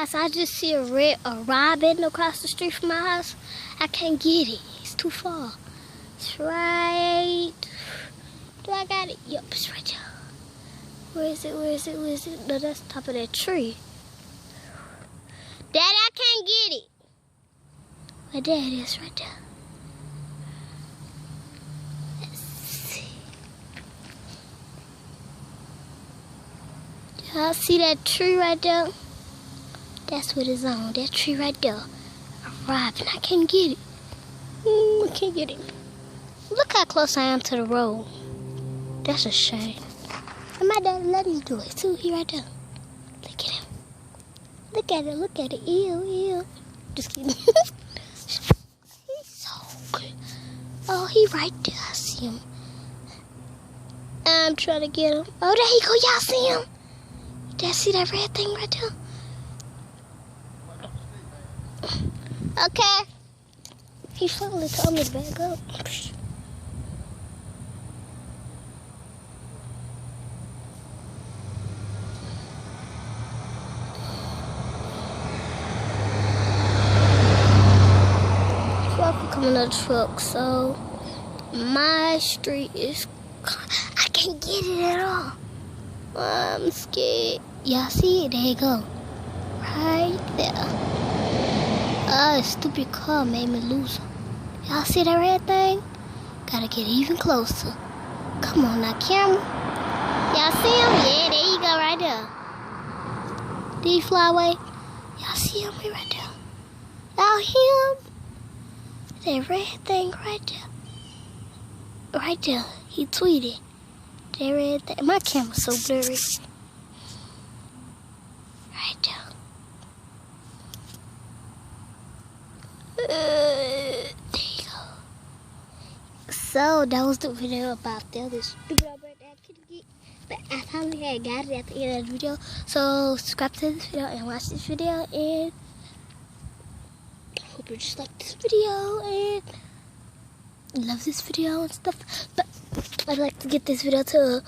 Guys, I just see a robin across the street from my house. I can't get it. It's too far. It's right. Do I got it? Yup, it's right there. Where is it? Where is it? Where is it? No, that's the top of that tree. Daddy, I can't get it. Where there it is, right there. Let's see. Y'all see that tree right there? That's what it's on. That tree right there. A robin. I can't get it. I can't get it. Look how close I am to the road. That's a shame. And my dad let him do it too. He right there. Look at him. Look at it. Look at it. Ew, ew. Just kidding. He's so good. Oh, he right there. I see him. I'm trying to get him. Oh, there he go. Y'all see him? Dad, see that red thing right there? Okay. He finally told me to back up. Another truck, so my street is I can't get it at all. I'm scared. Y'all see it? There you go. Right there. Stupid car made me lose him. Y'all see that red thing? Gotta get even closer. Come on now, camera. Y'all see him? Yeah, there you go, right there. Did he fly away? Y'all see him? He right there. Y'all hear him? That red thing right there. Right there. He tweeted. That red thing. My camera's so blurry. Right there. There you go. So that was the video about the other stupid bird that I couldn't get. But I finally had got it at the end of the video. So subscribe to this video and watch this video, and hope you just like this video and love this video and stuff. But I'd like to get this video to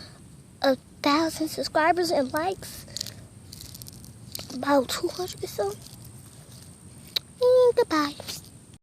1,000 subscribers and likes. About 200 or so. Goodbye.